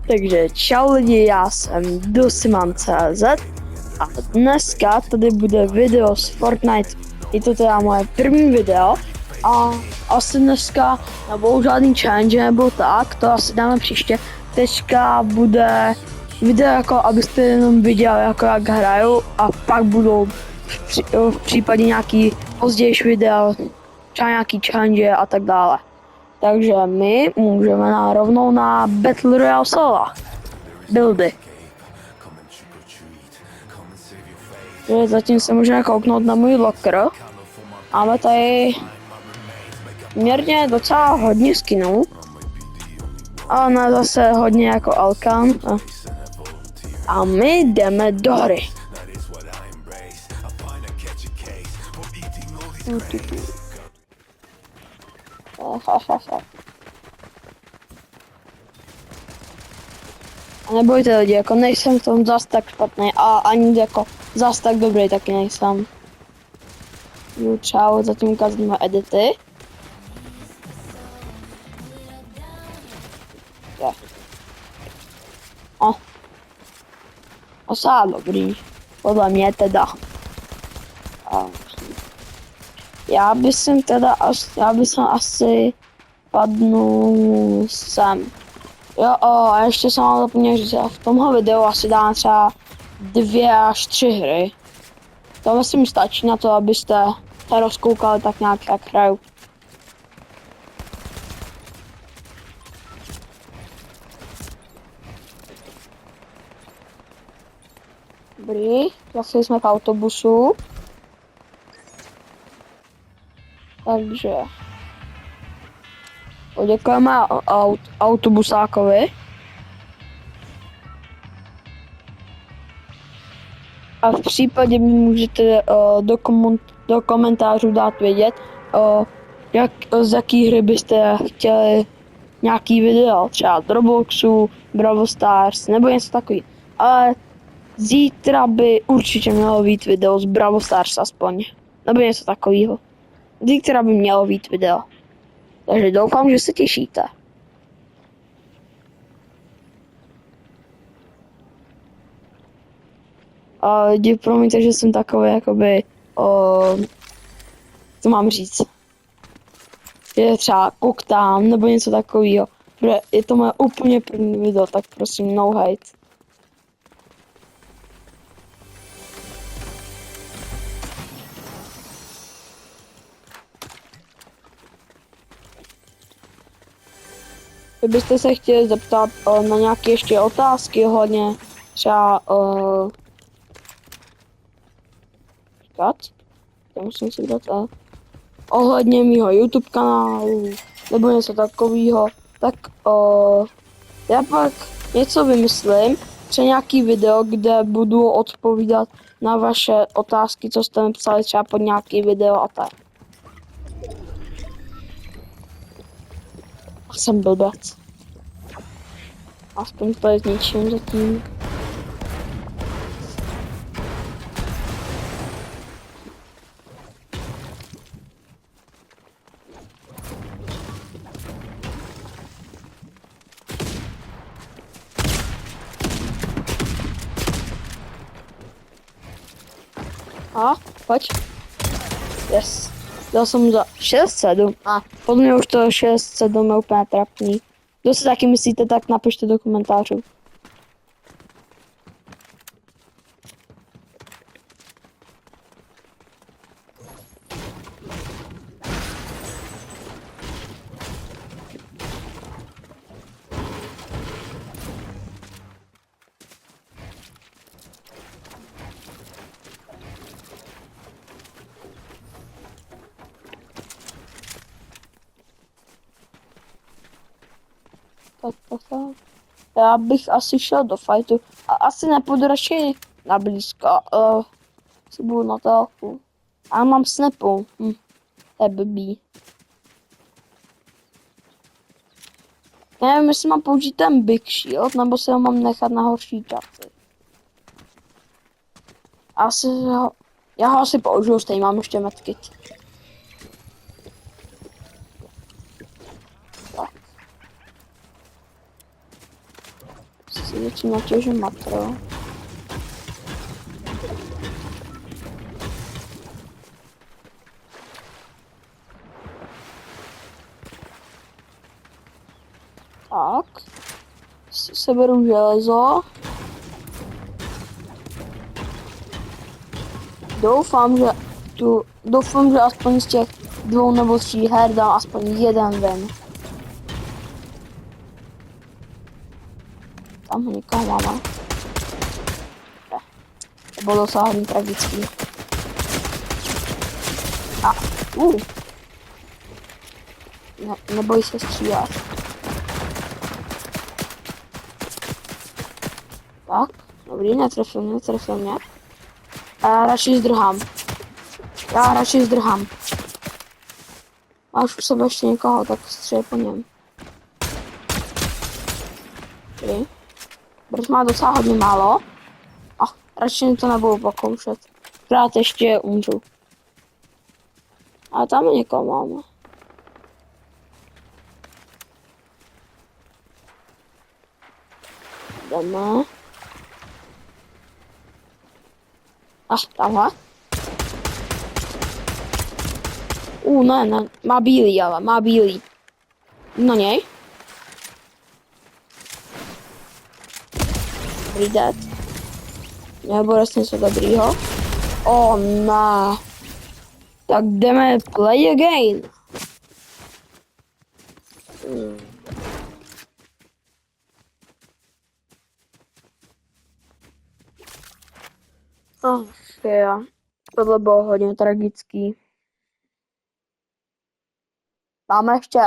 Takže čau lidi, já jsem Dosiman.cz a dneska tady bude video z Fortnite. Je to teda moje první video a asi dneska nebudou žádný challenge nebo tak, to asi dáme příště. Teďka bude video jako abyste jenom viděli jako jak hraju a pak budou v případě nějaký pozdější video, třeba nějaký challenge a tak dále. Takže my můžeme rovnou na Battle Royale solo buildy. Zatím se můžeme kouknout na můj locker. Máme tady měrně docela hodně skinů. A ne zase hodně jako Alkan. A my jdeme do hry. A nebojte lidi, jako nejsem v tom zas tak špatný a ani jako zas tak dobrý taky nejsem. Třeba zatím ukázat moje edity. Docela dobrý, podle mě teda. Já bych asi padnul sem. Jo, a ještě jsem ale zapomněl říct, v tomhle videu asi dám třeba 2 až 3 hry. To myslím stačí na to, abyste se rozkoukali tak nějak jak hraju. Dobrý, zase jsme v autobusu. Takže poděkujeme autobusákovi. A v případě mi můžete do komentářů dát vědět, z jaký hry byste chtěli nějaký video, třeba z Robloxu, Brawl Stars nebo něco takový. Ale zítra by určitě mělo být video z Brawl Stars aspoň, nebo něco takového. Zítra by mělo být video. Takže doufám, že se těšíte. A lidi, promiňte, že jsem takový jakoby, co mám říct, že třeba koktám nebo něco takového. Je to moje úplně první video, tak prosím no hate. Kdybyste se chtěli zeptat na nějaké ještě otázky ohledně třeba musím si dát ohledně mýho YouTube kanálu nebo něco takového, tak já pak něco vymyslím, třeba nějaký video, kde budu odpovídat na vaše otázky, co jste mi psali třeba pod nějaký video a tak. Jsem blbec. Aspoň to je zničím zatím. A, pojď. Yes. Dal jsem za 6-7. A podle mě už to 6-7 je úplně trapný. Kdo si taky myslíte, tak napište do komentářů. Já bych asi šel do fightu a asi nepůjdu radši na blízko, si budu na telku. A mám snapu, to je blbý. Nevím, jestli mám použít ten Big Shield, nebo si ho mám nechat na horší časy. Já ho asi použiju, stejně mám ještě medkit. Tak. si začít natěžit matro. Tak. Seberu železo. Doufám, že aspoň z těch 2 nebo 3 her dám aspoň jeden ven. Tam ho někoho máme. To bylo docela hodně tragický. Neboj se střílet. Tak, dobrý, netrefil mě. A já radši zdrhám. Máš u sebe ještě někoho, tak střel po něm. Dobrý. Brž má docela hodně málo. Radši to nebudu pokoušet. Krát ještě umřu. A tam někoho máme. Jdeme. Tamhle. Ne, má bílý. Na něj. Dobrý dead. Nebo něco dobrýho. Ne. Tak jdeme play again. Jo. Tohle bylo hodně tragický. Dáme ještě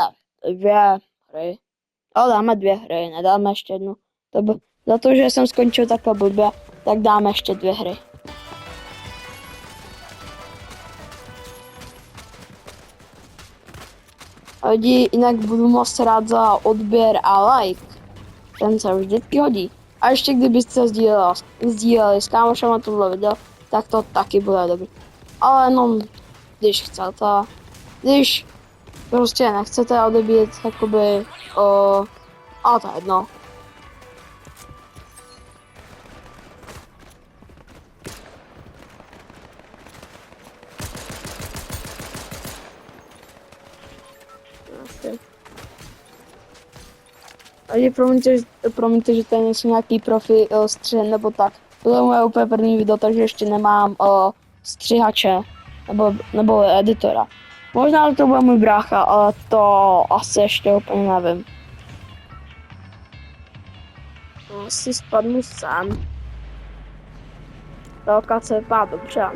2 hry. Dáme 2 hry, nedáme ještě jednu. Za to, že jsem skončil takhle blbě, tak dáme ještě 2 hry. A lidi, jinak budu moc rád za odběr a like. Ten se vždycky hodí. A ještě kdybyste sdíleli s kámošema tohle video, tak to taky bude dobrý. Ale no, když chcete, když prostě nechcete odebít, jakoby, a to je jedno. Ale promiňte, že tady nejsou nějaký profi střih nebo tak. To je moje úplně první video, takže ještě nemám střihače nebo editora. Možná to bude můj brácha, ale to asi ještě úplně nevím. Asi spadnu sem. Ta lokace vypadá dobře.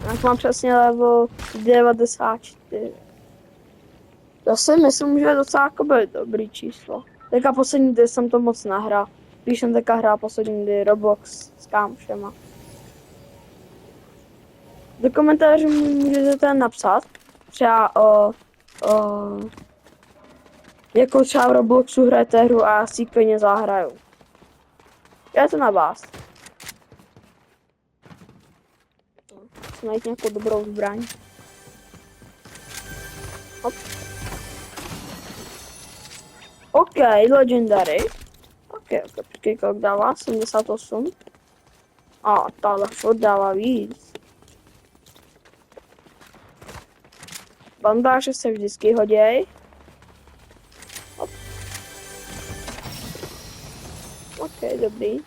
Jak mám přesně level 94. To si myslím, že je docela dobrý číslo. Teďka poslední kdy jsem to moc nehrál. Když jsem teďka hrál poslední kdy Roblox s kámošema. Do komentářů můžete napsat třeba jakou třeba v Robloxu hrajete hru a já si ji klidně zahraju. Je to na vás. Najít nějakou dobrou zbraň. Hop. OK, legendary. OK, počkej, kolik dává? 78. Tahle furt dává víc. Bandáže se vždycky hoděj. Hop. OK, dobrý.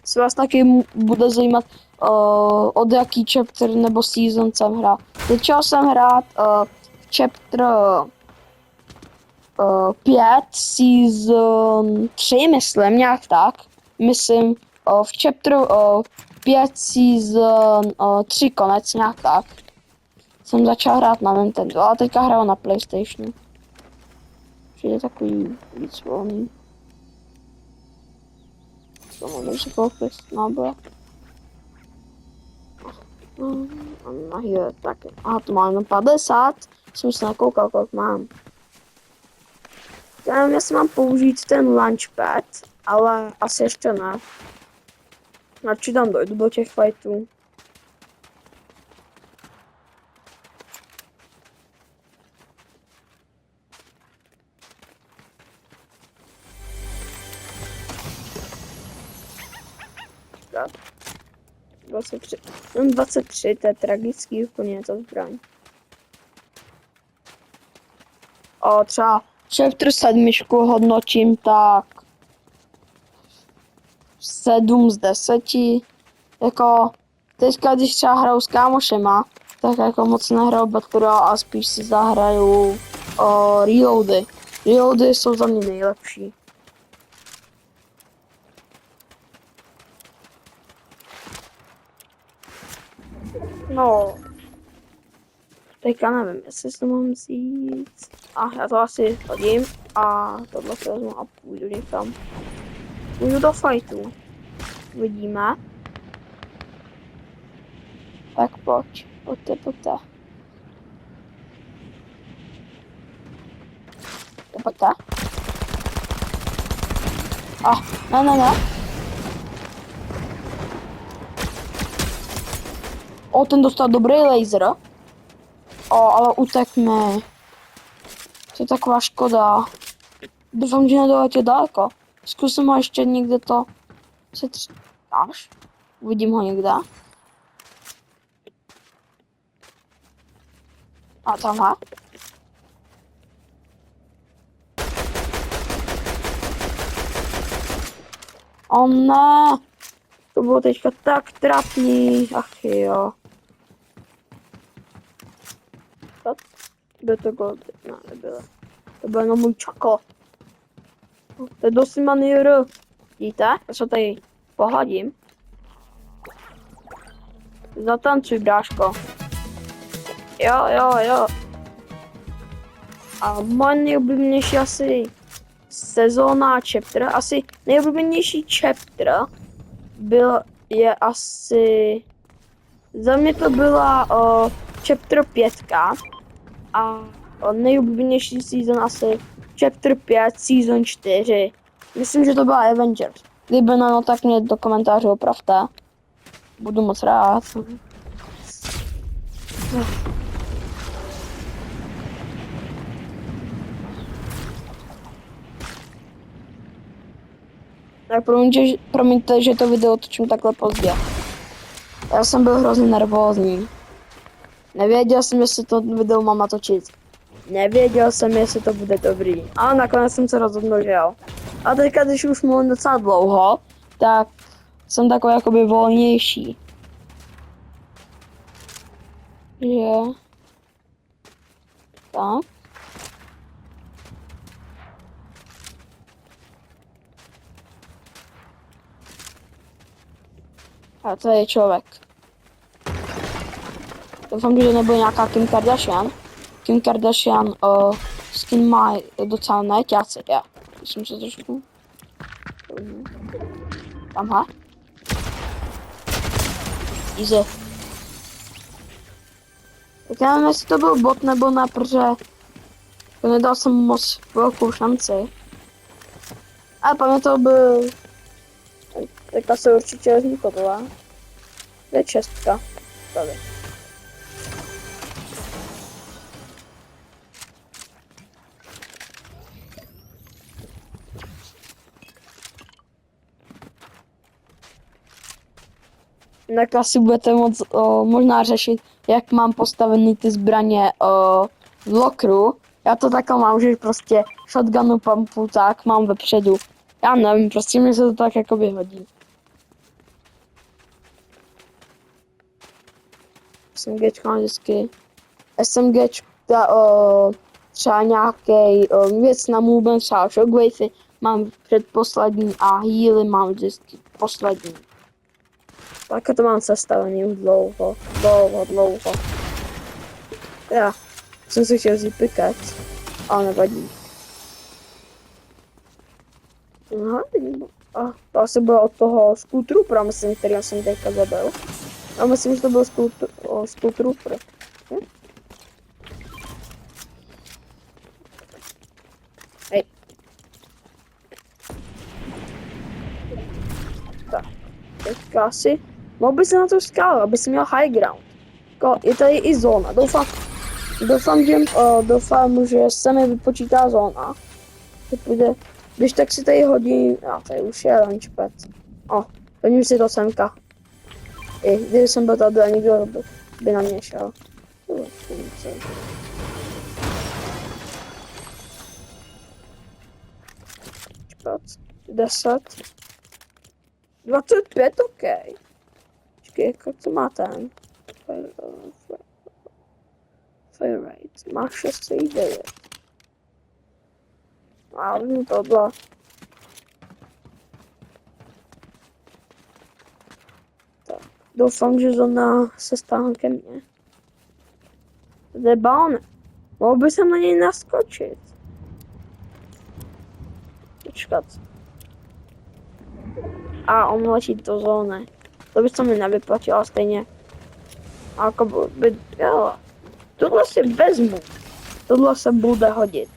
Se vás taky bude zajímat, od jaký chapter nebo season jsem hrál. Začal jsem hrát chapter 5, season 3, myslím, nějak tak. Myslím, v chapteru 5, season 3, konec, nějak tak. Jsem začal hrát na Nintendo, ale teďka hraju na PlayStationu. Přijde takový víc volný. To mám si koupit nábor. A je taky. Aha, to mám jenom 50. Jsem se nakoukal, kolik mám. Já nevím, jestli mám použít ten launchpad, ale asi ještě ne. Radši tam dojdu do těch fightů. Tak. 23. 23, to je tragický úplně to zbraň. O, třeba Chapter 7 hodnotím tak 7 z 10. Jako teďka, když třeba hraju s kámošema, tak jako moc nehraju Battle Royale a spíš si zahraju reloady. Reloady jsou za mě nejlepší. No, teďka nevím, jestli to mám vzít. Já to asi hodím a tohle si vezmu a půjdu někam. Půjdu do fightu. Vidíme. Tak pojď, pojďte. Pojďte. Ne. Ten dostal dobrý laser. Ale utekne. To je taková škoda. Doufám, že nedoletě daleko. Zkusím ho ještě někde to setříkáš. Uvidím ho někde. A tamhle. Ne. To bylo teďka tak trapný. Ach jo. Byl to gold? Ne, nebylo. To byl jenom můj čako. To je dost maniéru. Vidíte? Já se tady pohladím. Zatancuj, bráško. Jo. A moje nejoblíbenější asi sezóna chapter. Asi nejoblíbenější chapter je asi... Za mě to byla chapter 5. A nejoblíbenější season asi chapter 5, season 4. Myslím, že to byla Avengers. Kdyby ne, no tak mě do komentářů opravte. Budu moc rád. Tak promiňte, že to video točím takhle pozdě. Já jsem byl hrozně nervózní. Nevěděl jsem, jestli to video mám natočit. Nevěděl jsem, jestli to bude dobrý. A nakonec jsem se rozhodl, že jo. A teďka, když už mluvím docela dlouho, tak jsem takový jakoby volnější. Že... Tak. A to je člověk. Doufám, že nebude nějaká Kim Kardashian. Kim Kardashian skin má docela najťáce, já. Myslím se trošku. Tamhle. Easy. Tak já nevím, jestli to byl bot nebo ne, protože to nedal jsem moc velkou šanci. Ale pamě to byl... Teďka se určitě vezmu tohle. To je čestka. Tady. Tak asi budete moc možná řešit, jak mám postavený ty zbraně v lokru. Já to takhle mám, že prostě shotgunu pumpu tak mám vepředu. Já nevím, prostě mi se to tak jako vyhodí. SMGčka vždycky. SMGčka třeba nějaký věc na movement, třeba shockwavey mám předposlední a healy mám vždycky poslední. Tak to mám sestavený už dlouho. Já jsem si chtěl vzít pickaxe, ale nevadí. Aha, to asi bylo od toho skútru, myslím, který jsem teďka zabil. A myslím, že to byl Skull Trooper. Hm? Hej. Tak, teďka asi mohl by se na to skále, aby si měl high ground. Je tady i zóna, doufám, že se mi vypočítá zóna. Když tak si tady hodím, tady už je launchpad. Hodím si to semka. Kdyby jsem byl tady a někdo by na mě šel. 10. 25, ok. Počkej, jak to má ten? Fire rate. Má 6,9. A vím tohle. Tak, doufám, že zóna se stáhne ke mně. Tady je balon. Mohl by jsem na něj naskočit. Počkat. A on letí do zóny. To by se mi nevyplatilo stejně. A jako by, jo. Tohle si vezmu. Tohle se bude hodit.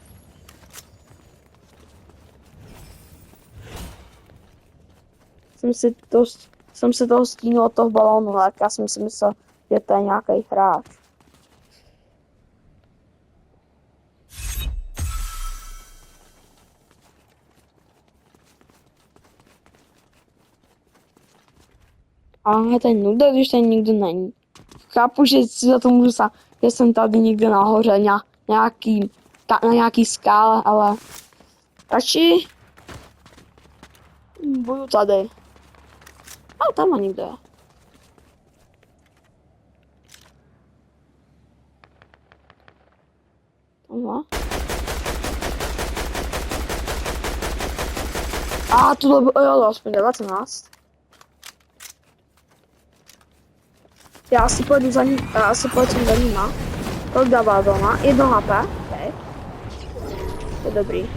Jsem si toho stínul od toho balónu, ale já jsem si myslel, že to je nějaký hráč. A to je nuda, když tady nikdo není. Chápu, že si za to můžu sám, že jsem tady někde nahoře, na nějaký skále, ale radši budu tady. A tam má nikdo. Tamhle. A tohle bylo aspoň 19. Já si pojedu za nima. Kolik dává zóna? 1 HP. Okay. To je dobrý.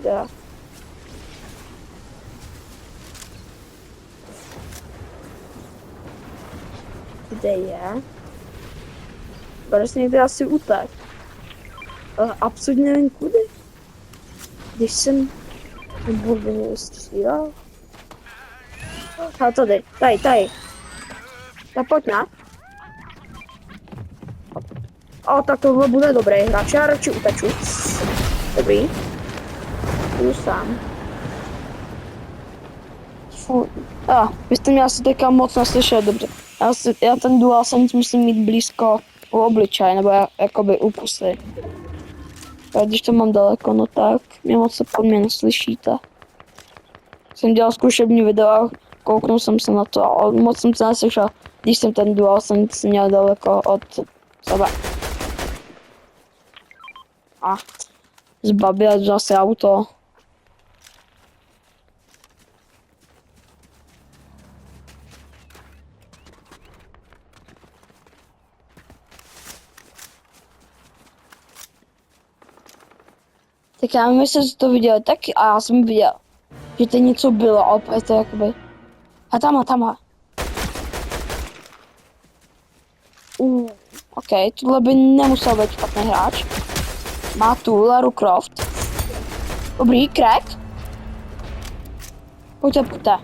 Yeah. Kde je? Prostě někde asi utek. Absolutně nevím kudy. Když jsem budu střílel. A tady. Tak pojď na. Tak tohle bude dobrý hráč. Já radši uteču. Dobrý. Jdu sám. Vy jste mě asi teďka moc neslyšeli dobře. Já ten DualSense musím mít blízko u obličeje, nebo jakoby u pusy. A když to mám daleko, no tak mě moc se pod mě neslyšíte. Jsem dělal zkušební video, kouknul jsem se na to a moc jsem se neslyšel, když jsem ten DualSense měl daleko od sebe. Zbabil zase auto. Tak já nevím, jestli jsi to viděl taky, a já jsem viděl, že to něco bylo, a opět to jakoby. A tam. Ok, tohle by nemusel být špatný hráč. Má tu Lara Croft. Dobrý, crack. Pojďte.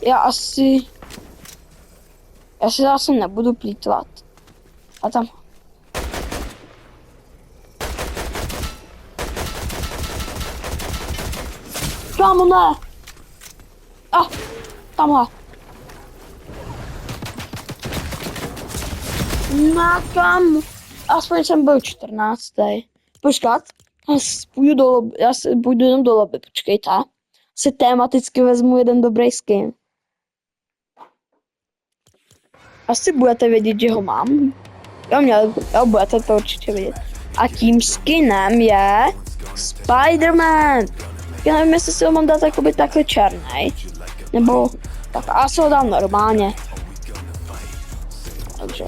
Já si zase nebudu plýtvat. A tam. Kámo, ne! Tamhle. Kámo. Aspoň jsem byl 14. Počkat. Já si půjdu jenom do lobby, počkejte. Si tematicky vezmu jeden dobrý skin. Asi budete vědět, že ho mám. Jo, budete to určitě vědět. A tím skinem je Spider-Man. Já nevím, jestli si ho mám dát jakoby takhle černý. Nebo tak asi ho dám normálně. Takže.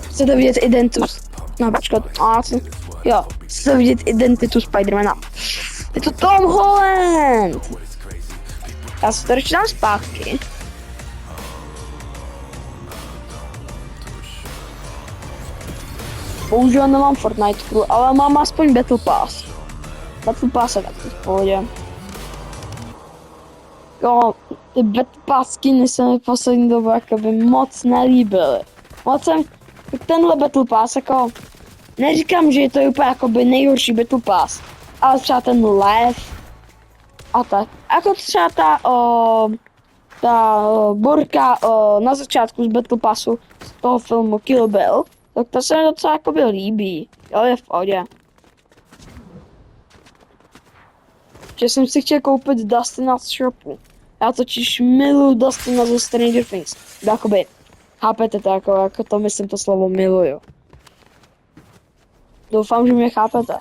Chcete vidět identitu? No počkat, jo, chcete vidět identitu Spidermana. Je to Tom Holland! Já si to radši dám zpátky. Bohužel nemám Fortnite Crew, ale mám aspoň Battle Pass. Battle Pass je taky v pohodě. Jo, ty Battle Pass skiny se mi v poslední době jakoby moc nelíbily. Moc jsem, tenhle Battle Pass jako, neříkám, že je to úplně jakoby nejhorší Battle Pass, ale třeba ten lev a tak. Jako třeba ta borka na začátku z Battle Passu z toho filmu Kill Bill, tak to se mi docela jakoby líbí, jo, je v pohodě. Že jsem si chtěl koupit Dustina z shopu. Já totiž miluju Dustina ze Stranger Things. Jakoby, chápete to, jako to myslím to slovo miluju. Doufám, že mě chápete.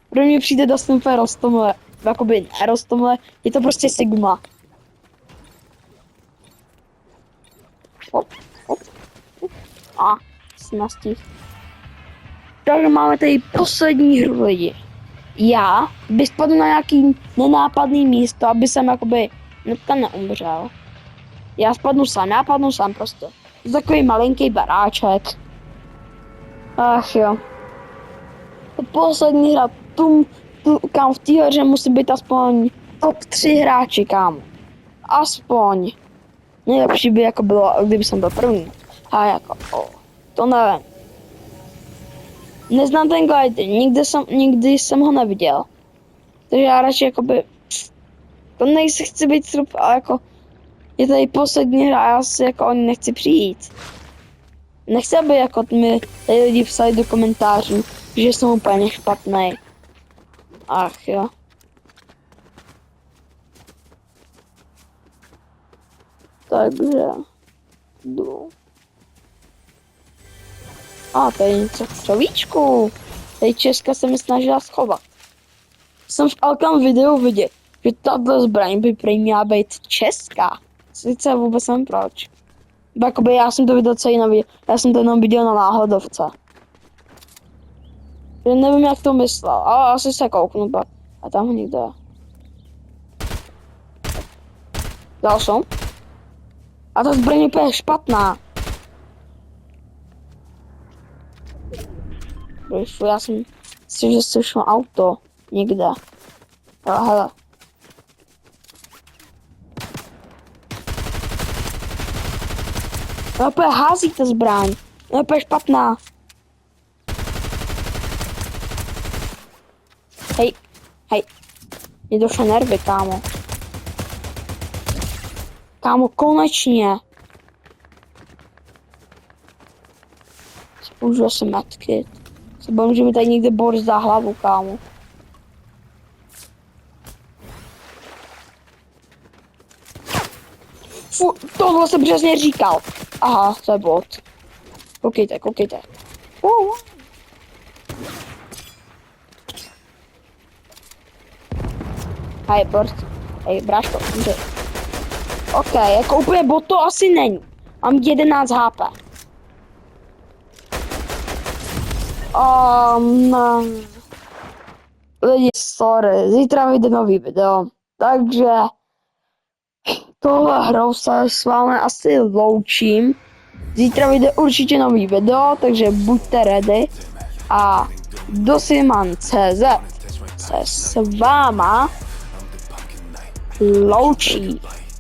Pro mě přijde Dustin úplně roztomilé. Jakoby ne roztomilé, je to prostě Sigma. Hop. A, snastí. Takže máme tady poslední hru lidi. Já bych spadl na nějaký nenápadný místo, aby jsem jakoby tam neumřel. Já spadnu sám prostě. To takový malinký baráček. Ach jo. To poslední hra, kam v té hře musí být aspoň top 3 hráči, kámo. Aspoň. Nejlepší by jako bylo, kdyby jsem byl první. A jako, to nevím. Neznám ten guide, nikdy jsem ho neviděl. Takže já radši jakoby, to chci být trup, ale jako, je tady poslední hra a já si jako o ní nechci přijít. Nechci, aby jako mi tady lidi psali do komentářů, že jsem úplně špatný. Ach jo. Takže jdu. A tady něco v čovíčku. Tady Česka se mi snažila schovat. Jsem v Alkam videu viděl, že tato zbraň by prý měla být česká. Sice vůbec nevím proč. Jakoby já jsem to viděl celý neviděl. Já jsem to jenom viděl na náhodovce. Já nevím, jak to myslel, ale asi se kouknu pak. A tam ho nikdo je. Dal jsem? A ta zbraň je úplně špatná. Já jsem si, že slyšel auto někde. Jo, hele. Je úplně hází ta zbraň. Je úplně špatná. Hej. Mě došlo nervy, kámo. Kámo, konečně. Použil jsem medkit. Se bojím, že mi tady někde Boris dá hlavu, kámo. Tohle jsem přesně říkal. Aha, to je bot. Koukejte. Hej, Bort. Hej, bráško, může. OK, jako úplně bot to asi není. Mám 11 HP. Lidi, sorry, zítra vyjde nový video. Takže tohle hrou se s vámi asi loučím. Zítra vyjde určitě nový video, takže buďte ready. A Dosiman.cz se s váma loučí.